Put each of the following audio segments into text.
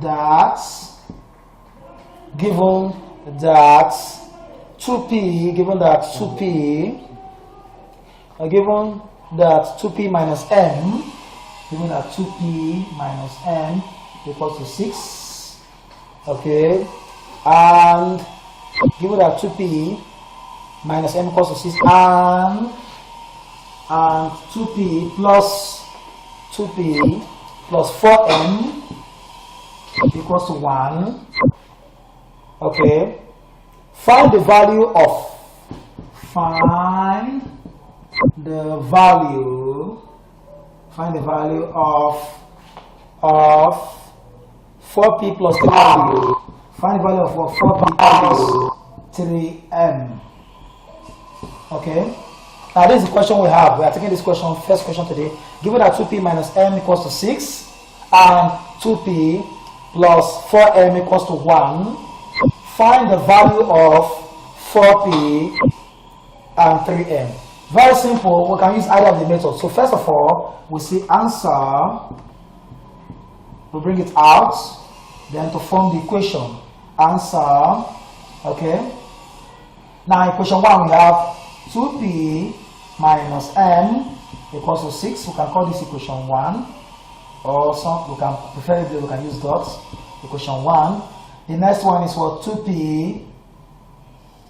that given that 2p minus m, given that 2p minus m equals to 6, okay, and given that 2p minus m equals to 6, and 2p plus 4m equals to 1, okay, find the value of 4p plus 3m. Find the value of 4p plus 3m. Okay. Now this is the question we have. We are taking this question, first question today. Given that 2p minus m equals to 6 and 2p plus 4m equals to 1, find the value of 4p and 3m. Very simple. We can use either of the methods. So first of all, we see answer. We bring it out, then to form the equation. Answer. Okay. Now in equation 1 we have 2p minus m equals to 6. We can call this equation 1, or some we can preferably we can use dots. Equation 1. The next one is what? 2p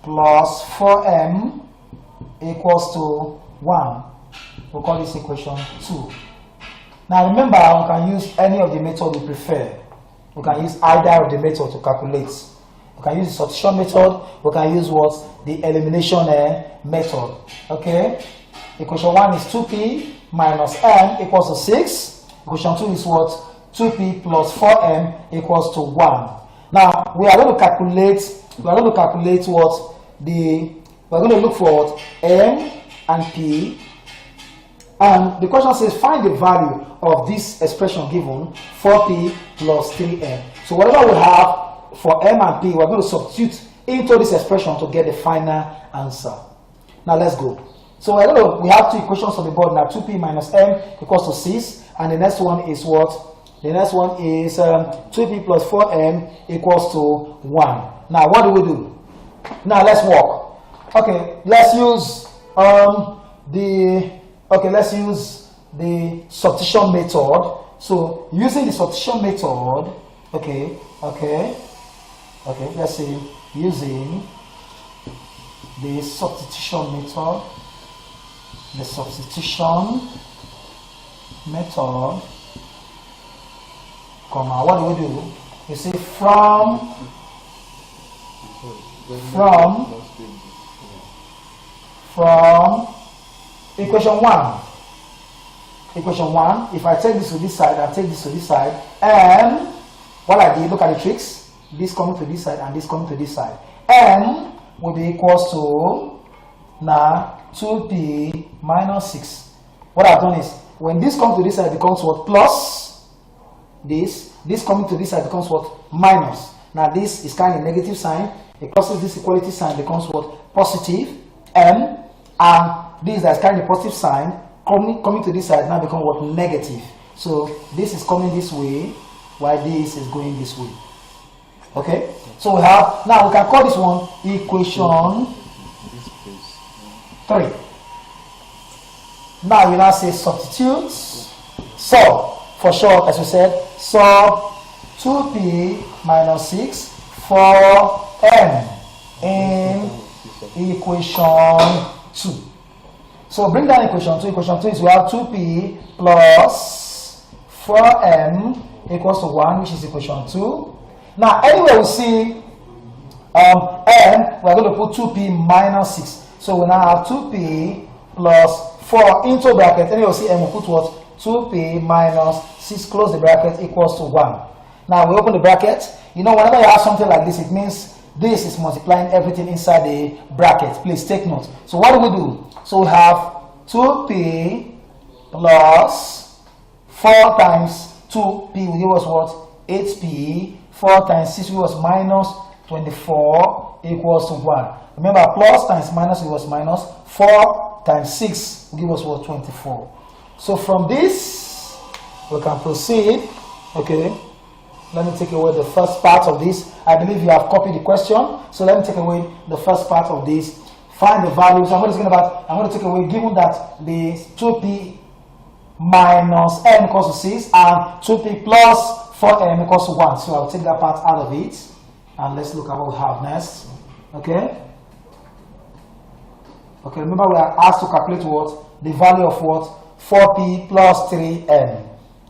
plus 4m equals to 1. We'll call this equation 2. Now remember, we can use any of the method we prefer. We can use either of the method to calculate. We can use the substitution method. We can use what? The elimination method. Okay. Equation 1 is 2p minus m equals to 6. Equation 2 is what? 2p plus 4m equals to 1. Now we are going to calculate. We are going to calculate what the. We are going to look for what? M and p. And the question says find the value of this expression given 4p plus 3m. So whatever we have for m and p, we're going to substitute into this expression to get the final answer. Now let's go. So we have two equations on the board now. 2p minus m equals to 6, and the next one is what? The next one is 2p plus 4m equals to 1. Now what do we do? Now let's work. Okay, let's use let's use the substitution method. So using the substitution method, let's see, using the substitution method, comma, what do we do? You see, from equation 1, if I take this to this side, I take this to this side, and what I did, look at the tricks, this coming to this side and this coming to this side, m will be equals to now 2p minus 6. What I've done is, when this comes to this side, it becomes what? Plus this coming to this side becomes what? Minus. Now this is kind of negative sign, it crosses this equality sign, becomes what? Positive m, and this that's carrying a positive sign coming to this side now become what? Negative. So this is coming this way while this is going this way. Okay, so we have, now we can call this one equation 3. Now we now say substitute. So for short, as we said, solve 2p minus 6 for m in equation 2. So bring down equation 2. Equation 2 is we have 2p plus 4m equals to 1, which is equation 2. Now anywhere we see m, we're going to put 2p minus 6. So we now have 2p plus 4 into bracket. Anyway we see m, we put what? 2p minus 6, close the bracket, equals to 1. Now we open the bracket. You know, whenever you have something like this, it means this is multiplying everything inside the bracket. Please take note. So what do we do? So we have 2p plus 4 times 2p will give us what? 8p. 4 times 6 will give us minus 24 equals to 1. Remember, plus times minus equals minus. 4 times 6 will give us what? 24. So from this, we can proceed, okay, Let me take away the first part of this. I believe you have copied the question. So let me take away the first part of this. Find the values. I'm going to take away, given that the 2p minus m equals to 6 and 2p plus 4m equals to 1. So I'll take that part out of it. And let's look at what we have next. Okay. Okay, remember we are asked to calculate what? The value of what? 4p plus 3m.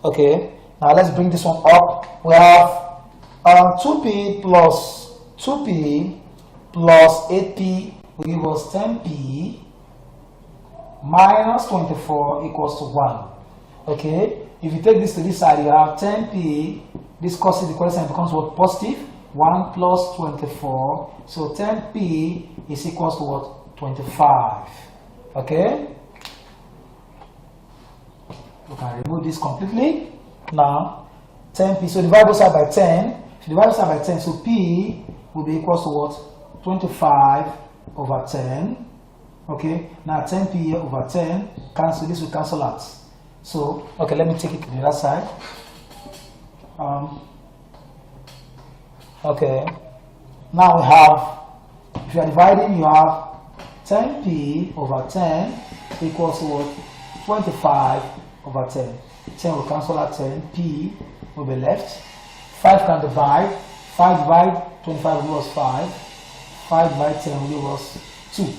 Okay. Now let's bring this one up. We have 2p plus 8p will give us 10p minus 24 equals to 1. Okay. If you take this to this side, you have 10p. This causes the equation becomes what? Positive. 1 plus 24. So 10p is equals to what? 25. Okay. We can remove this completely. Now 10p, so divide both sides by 10. If you divide both sides by 10, so p will be equals to what? 25 over 10. Okay, now 10p over 10 cancel, this will cancel out. So okay, let me take it to the other side. Okay, now we have, if you are dividing, you have 10p over 10 equals to what? 25 over 10. 10 will cancel out 10, p will be left. 5 can divide. 5 divide 25 will give us 5. 5 divide 10 will give us 2.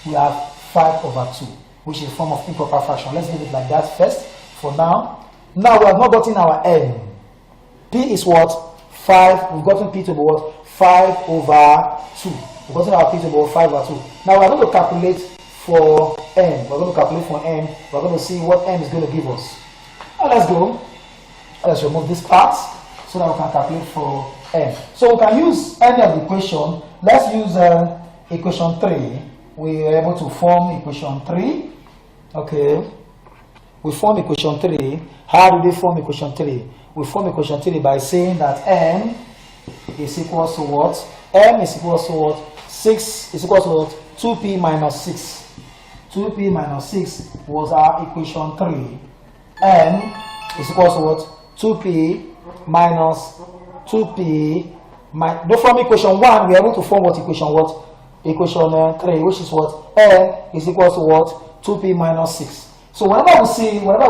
We have 5 over 2, which is a form of improper fraction. Let's leave it like that first for now. Now we have not gotten our m. P is what? 5. We've gotten p to be what? 5 over 2. We've gotten our p to be 5 over 2. Now we're going to calculate for m. We're going to calculate for m. We're going to see what m is going to give us. Now let's go. Let's remove this part so that we can calculate for m. So we can use any of the equation. Let's use equation 3. We are able to form equation 3. Okay. We form equation 3. How do we form equation 3? We form equation 3 by saying that m is equal to what? M is equal to what? 6 is equal to what? 2p minus 6. 2p minus 6 was our equation 3. M is equal to what? 2p minus 2p. Don't form equation 1, we are able to form what equation what? Equation 3, which is what? M is equal to what? 2p minus 6. So whenever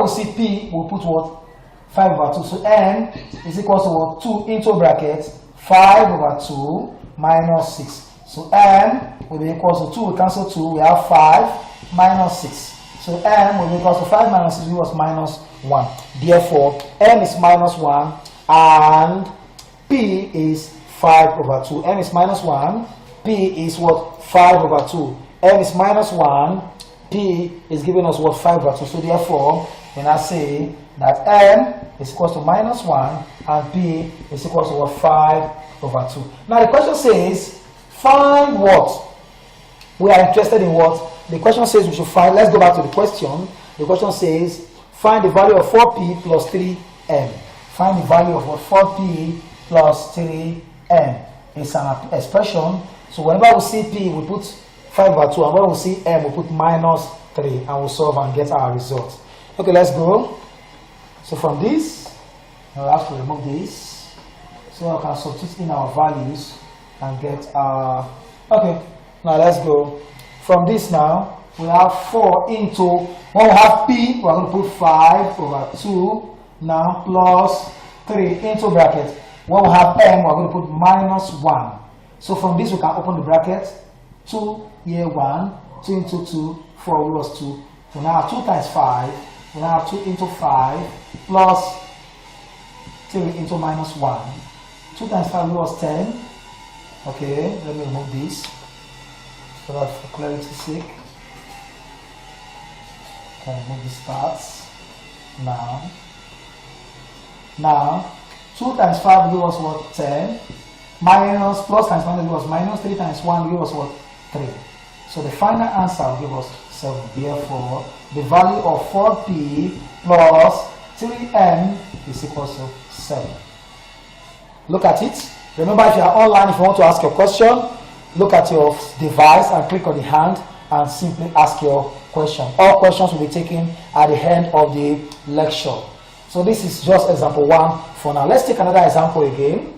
we see p, we'll put what? 5 over 2. So n is equal to what? 2 into bracket 5 over 2 minus 6. So n will be equal to 2. We cancel 2. We have 5 minus 6. So m will be equal to 5 minus 6 was minus 1. Therefore, m is minus 1 and p is 5 over 2. m is minus 1. P is what? 5 over 2. M is minus 1. P is giving us what? 5 over 2. So therefore, we now say that M is equal to minus 1 and P is equal to what? 5 over 2. Now the question says, find what? We are interested in what? The question says we should find, let's go back to the question. The question says, find the value of 4P plus 3M. Find the value of what? 4P plus 3M. It's an expression. So whenever we see P, we put 5 over 2, and when we see M, we put minus 3, and we solve and get our result. Okay, let's go. So from this, we'll have to remove this, so I can substitute in our values and get our, okay, now let's go. From this now, we have 4 into, when we have P, we're going to put 5 over 2, now plus 3 into bracket. When we have M, we're going to put minus 1. So from this, we can open the bracket. 2 here 1, 2 into 2, 4 was 2. So now 2 times 5, we now have 2 into 5 plus 3 into minus 1. 2 times 5 was 10. Okay, let me remove this so that for clarity's sake. Okay, remove these parts. Now 2 times 5 give us what? 10. Minus, plus times minus give us minus, 3 times 1 give us what? 3. So the final answer will give us 7. Therefore, the value of 4P plus 3M is equal to 7. Look at it. Remember, if you are online, if you want to ask your question, look at your device and click on the hand and simply ask your question. All questions will be taken at the end of the lecture. So So this is just example 1 for now. Let's take another example again.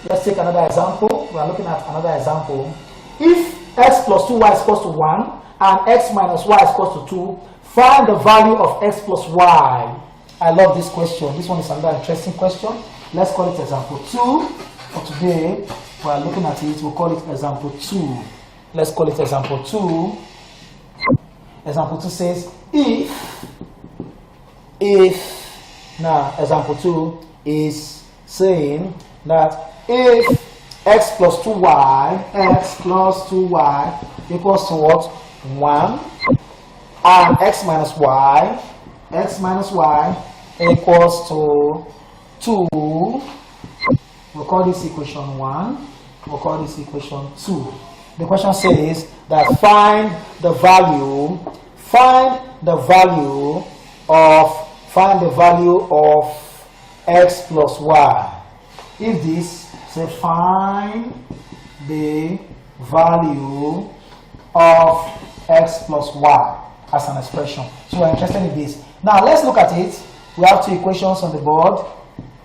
Let's take another example. We are looking at another example. If x plus 2y is equals to 1 and x minus y is equals to 2, find the value of x plus y. I love this question. This one is another interesting question. Let's call it example 2. For today, we are looking at it. We'll call it example 2. Let's call it example 2. Example 2 says, if now example 2 is saying that if x plus 2y equals to what? 1, and x minus y equals to 2, we'll call this equation 1, we'll call this equation 2. The question says that find the value of x plus y. If this, say find the value of x plus y as an expression. So we're interested in this. Now let's look at it. We have two equations on the board.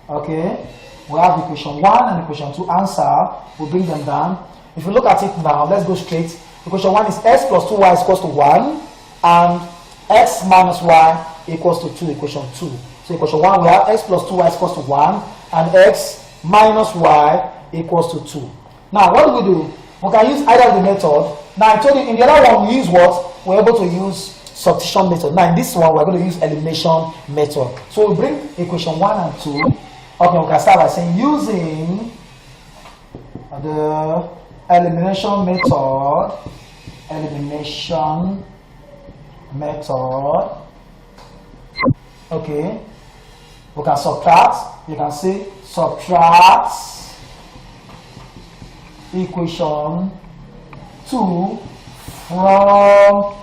Okay, we have equation 1 and equation 2. Answer, we'll bring them down. If you look at it now, let's go straight. Equation 1 is x plus 2y is equals to 1 and x minus y equals to 2, equation 2. So equation 1 we have x plus 2y is equals to 1 and x minus y equals to 2. Now what do? We can use either of the method. Now I told you in the other one we use what? We're able to use substitution method. Now in this one we're going to use elimination method. So we bring equation 1 and 2. Okay, we can start by saying using the elimination method. Okay, we can subtract. You can say subtract equation 2 from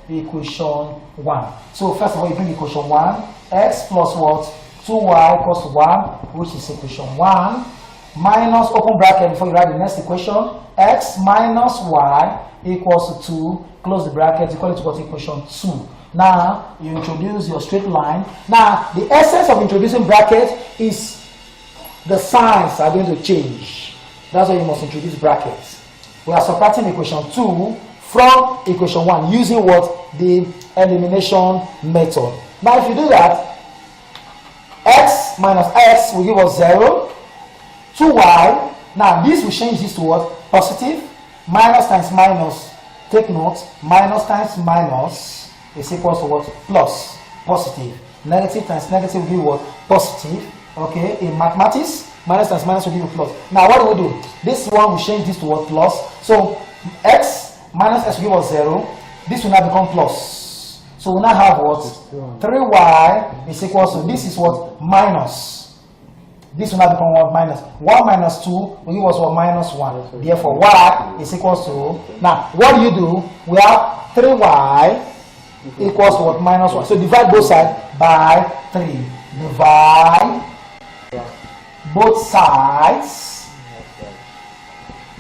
equation 1. So first of all, you bring equation 1, x plus what? 2y equals to 1, which is equation 1, minus, open bracket before you write the next equation, x minus y equals to 2, close the bracket, equal to what? Equation 2. Now you introduce your straight line. Now the essence of introducing bracket is the signs are going to change. That's why you must introduce brackets. We are subtracting equation 2 from equation 1 using what? The elimination method. Now if you do that, x minus x will give us 0, 2y. Now this will change this to what? Positive. Minus times minus, take note, minus times minus is equals to what? Plus, positive. Negative times negative will give what? Positive. Okay, in mathematics, minus times minus will give you plus. Now what do we do? This one will change this to what? Plus. So x minus x will give us 0. This will now become plus. So we now have what? 3y is equals to, this is what? Minus. This will now become what? Minus. 1 minus 2 will give us what? Minus 1. Therefore, y is equals to, now, what do? We have 3y equals to what? Minus 1. So divide both sides by 3. Divide both sides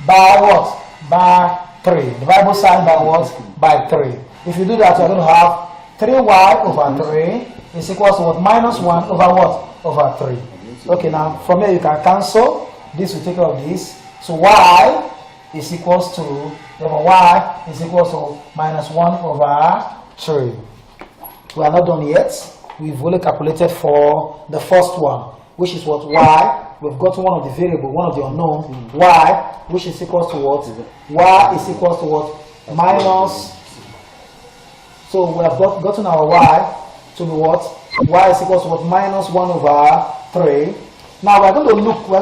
by what? By 3. Divide both sides by what? By 3. If you do that, you're going to have 3y over 3 is equals to what? Minus 1 over what? Over 3. Okay, now from here you can cancel. This will take care of this. So y is equals to, therefore y is equals to minus 1 over 3. We are not done yet. We've only calculated for the first one, which is what? Y. We've got one of the variable, one of the unknown, y, which is equals to what? Y is equals to what? Minus. So we have gotten our y to be what? Y is equals to what? Minus 1 over 3. Now we're going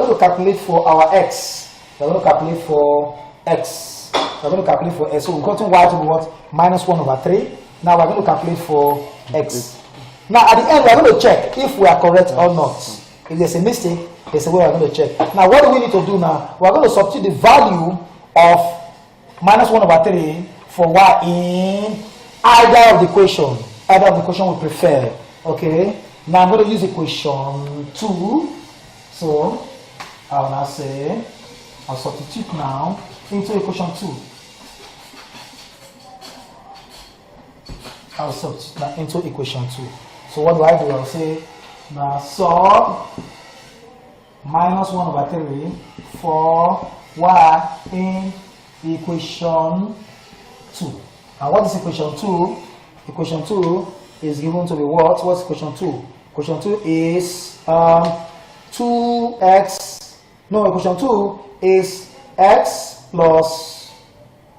to calculate for our x. We're going to calculate for x. We're going to calculate for x. So we've gotten y to be what? Minus 1 over 3. Now we're going to calculate for x. Now at the end, we're going to check if we are correct or not. If there's a mistake, there's a way we're going to check. Now what do we need to do now? We're going to substitute the value of minus 1 over 3 for y in either of the equation. Either of the equation we prefer. Okay? Now I'm going to use equation 2. So I'll now say, I'll substitute now into equation 2. I'll substitute now into equation 2. So what do? I'll say now sub minus 1 over 3 for y in equation 2. And what is equation 2? Equation 2 is given to be what? What's equation 2? Equation 2 is 2x. No, equation 2 is x plus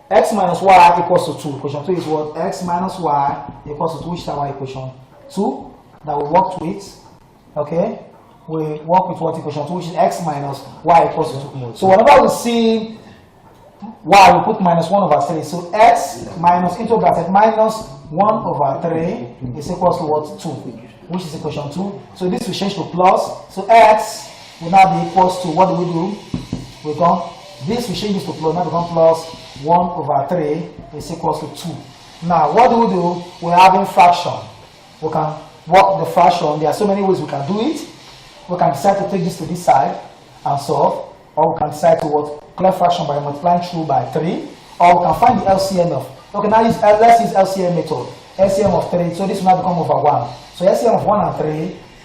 x minus y equals to 2. Equation 2 is what? X minus y equals to 2, which is our equation 2 that we worked with. Okay? We work with what? Equation 2, which is x minus y equals to 2. So whenever we see y, we put minus 1 over 3. So x minus into bracket minus 1 over 3 is equals to what? 2, which is equation 2. So this will change to plus. So x will now be equals to, what do we do? We come, this will change this to plus, now become plus 1 over 3 is equals to 2. Now what do? We're having fraction. We can work the fraction. There are so many ways we can do it. We can decide to take this to this side and solve, or we can decide to what? Clear fraction by multiplying through by 3, or we can find the LCM of, okay, now let's use LCM method. LCM of 3, so this will now become over 1. So LCM of 1 and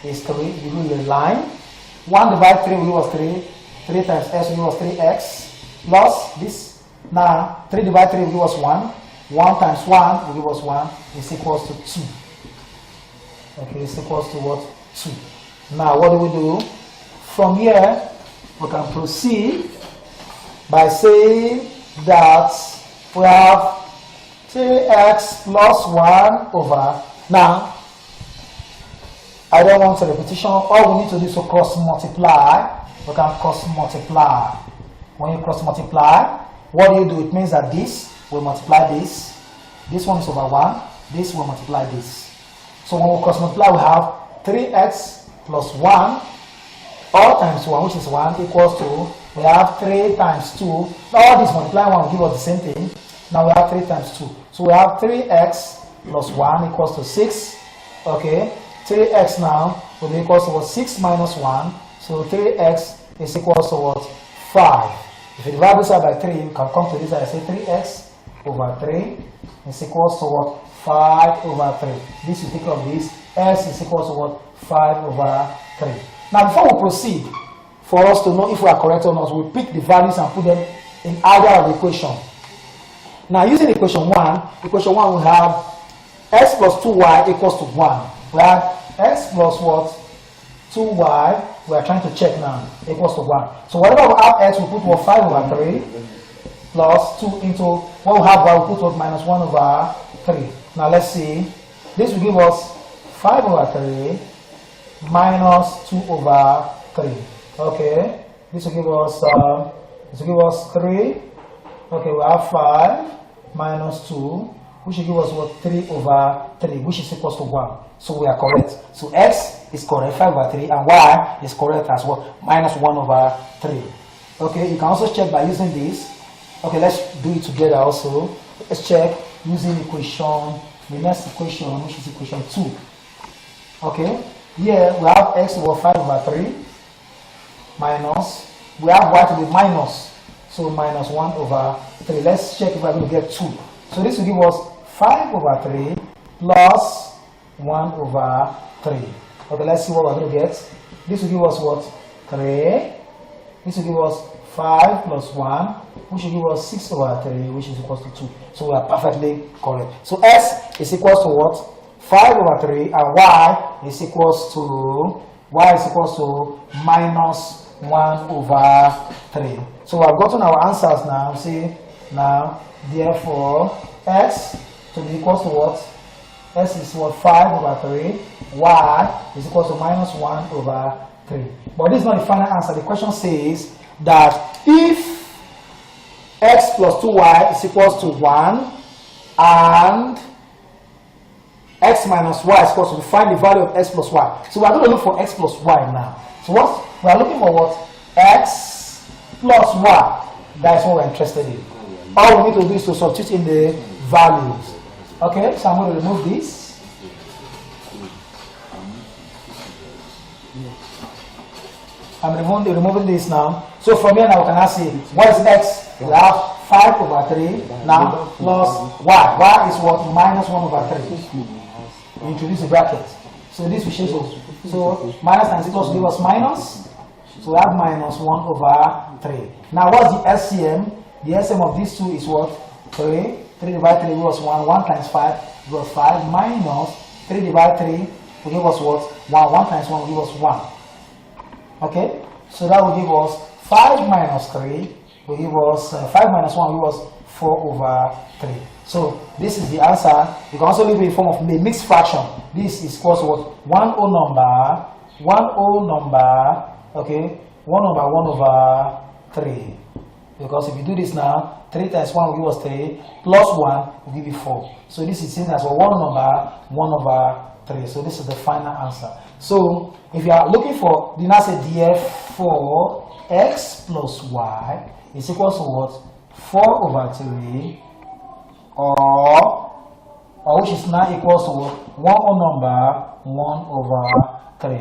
3 is 3. You do the line. 1 divided 3 will give us 3. 3 times x will give us 3x plus this. Now 3 divided 3 will give us 1. 1 times 1 will give us 1 is equals to 2. Okay, it's equals to what? 2. Now what do? From here we can proceed by saying that we have 3x plus 1 over. Now I don't want a repetition. All we need to do is to cross multiply. We can cross multiply. When you cross multiply, what do? It means that this will multiply this. This one is over 1. This will multiply this. So when we cross multiply, we have 3x plus 1 all times 1, which is 1, equals to, we have 3 times 2. Now all this multiply 1 will give us the same thing. Now we have 3 times 2. So we have 3x plus 1 equals to 6. Okay, 3x now will be equals to what? 6 minus 1. So 3x is equals to what? 5. If you divide this side by 3, you can come to this side and say 3x over 3 is equals to what? 5 over 3. This will take care of this. S is equals to what? 5 over 3. Now before we proceed, for us to know if we are correct or not, we pick the values and put them in either of the equation. Now using equation 1 we have x plus 2y equals to 1. We have x plus what? 2y, we are trying to check now, equals to 1. So whatever we have x, we put what? 5 over 3 plus 2 into what we have y, we put what? Minus 1 over 3. Now let's see. This will give us 5 over 3 minus 2 over 3. Okay, this will give us 3. Okay, we have 5 minus 2, which will give us what? 3 over 3, which is equals to 1. So we are correct. So x is correct, 5 over 3, and y is correct as well, minus 1 over 3. Okay, you can also check by using this. Okay, let's do it together also. Let's check using equation, the next equation, which is equation 2. Okay, here we have x over 5 over 3 minus, we have y to be minus, so minus 1 over 3. Let's check if we're going to get 2. So this will give us 5 over 3 plus 1 over 3. Okay, let's see what we're going to get. This will give us what? 3. This will give us 5 plus 1, which will give us 6 over 3, which is equals to 2. So we are perfectly correct. So s is equals to what? 5 over 3, and y is equals to minus 1 over 3. So we have gotten our answers now. See, now, therefore, x to be equals to what? S is what? 5 over 3. Y is equals to minus 1 over 3. But this is not the final answer. The question says that if x plus 2y is equals to 1 and x minus y is equals to, find the value of x plus y. So we are going to look for x plus y now. So what we are looking for, what? X plus y. That is what we're interested in. All we need to do is to substitute in the values. Okay, so I'm going to remove this. I'm removing this now. So from here now we can now see what is x? We have 5 over 3 now plus y. Y is what? Minus 1 over 3. We introduce a bracket. So this will change. So minus times plus will give us minus. So we have minus 1 over 3. Now what's the LCM? The LCM of these two is what? 3. 3 divided 3 will give us 1. 1 times 5 will give us 5. Minus 3 divided 3 will give us what? 1. 1 times 1 will give us 1. Okay? So that will give us 5 minus 3 will give us 5 minus 1 will give us 4 over 3. So this is the answer. You can also leave it in form of a mixed fraction. This is equal to what? 1 whole number, 1 whole number, okay, 1 over 1 over 3. Because if you do this now, 3 times 1 will give us 3, plus 1 will give you 4. So this is seen as a 1 number, 1 over 3. So this is the final answer. So if you are looking for, the answer therefore x plus y is equal to what? 4 over 3, or which is now equals to what? 1 whole number, 1 over 3.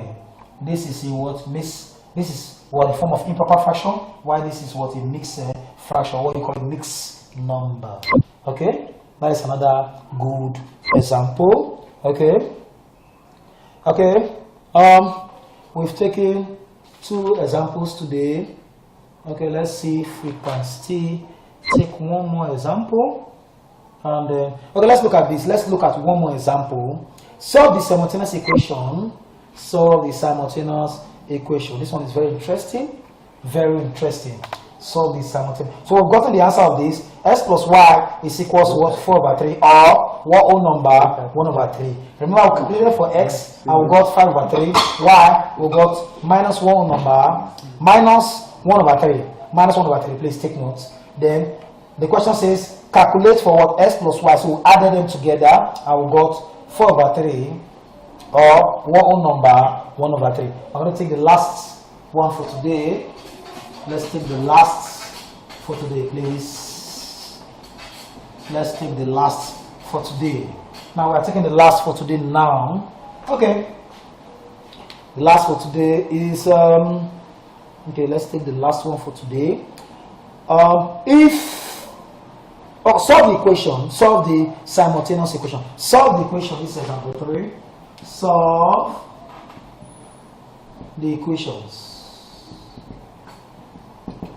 This is what this is what a form of improper fraction, while this is what a mixed fraction, what you call a mixed number. Okay, that is another good example. Okay, we've taken 2 examples today. Okay, let's see if we can still take one more example. And okay, let's look at this. Let's look at one more example. Solve the simultaneous equation. Solve the simultaneous equation. This one is very interesting. Very interesting. Solve the simultaneous. So we've gotten the answer of this. X plus y is equals to what? 4 over 3, or what whole number? 1 over 3. Remember, we calculated for x and we got 5 over 3. Y, we got minus 1 whole number, minus 1 over 3. Minus 1 over 3. Please take notes. Then the question says calculate for what? X plus y. So we added them together and we got 4 over 3, or what whole number? 1 over 3. I'm going to take the last one for today. Let's take the last for today, please. Let's take the last for today. Now we are taking the last for today now. Okay. The last for today is okay, let's take the last one for today. Solve the equation, solve the simultaneous equation. Solve the equation, this is example 3. Solve the equations.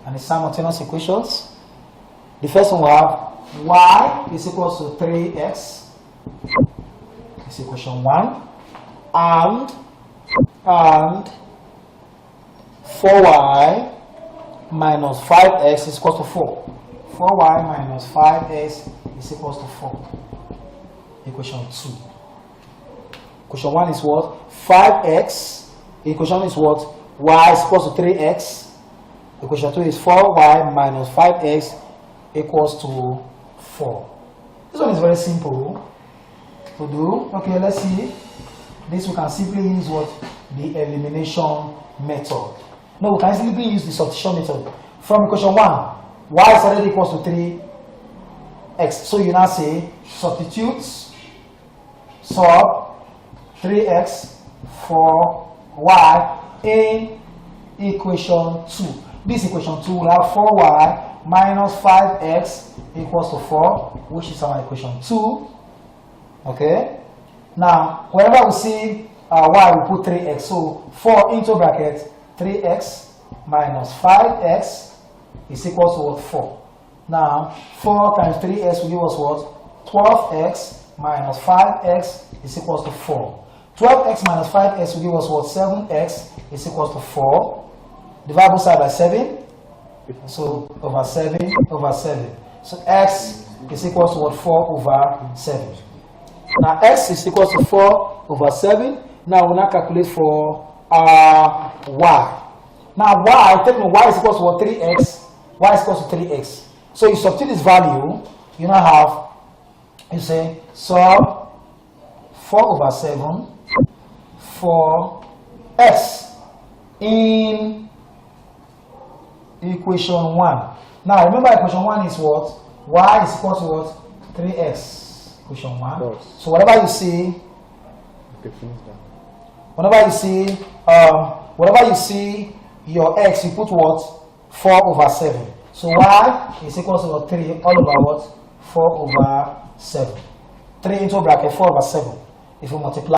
And the simultaneous equations. The first one we have y is equal to 3x. This is equation 1. And 4y minus 5x is equal to 4. 4y minus 5x is equal to 4. Equation 2. Equation 1 is what? 5x. Equation is what? Y is equal to 3x. Equation 2 is 4y minus 5x equals to 4. This one is very simple to do. Okay, let's see. This we can simply use what? The elimination method. No, we can simply use the substitution method. From equation 1, y is already equals to 3x. So you now say substitute sub 3x for y in equation 2. This equation 2 will have 4y minus 5x equals to 4, which is our equation 2. Okay. Now, whenever we see y, we put 3x. So 4 into bracket 3x minus 5x is equal to what? 4. Now, 4 times 3x will give us what? 12x minus 5x is equal to 4. 12x minus 5x will give us what? 7x is equal to 4. Divide both sides by 7. So over 7 over 7. So x is equal to what? 4 over 7. Now x is equal to 4 over 7. Now we'll now calculate for y. Now y, take me, y is equal to what? 3x. Y is equal to 3x. So you substitute this value, you now have, you say, sub 4 over 7 for x in equation 1. Now remember equation 1 is what? Y is equal to what? 3x. Equation 1. So whatever you see, whenever you see your x, you put what? 4 over 7. So y is equal to what? 3 all over what? 4 over 7. 3 into bracket 4 over 7. If you multiply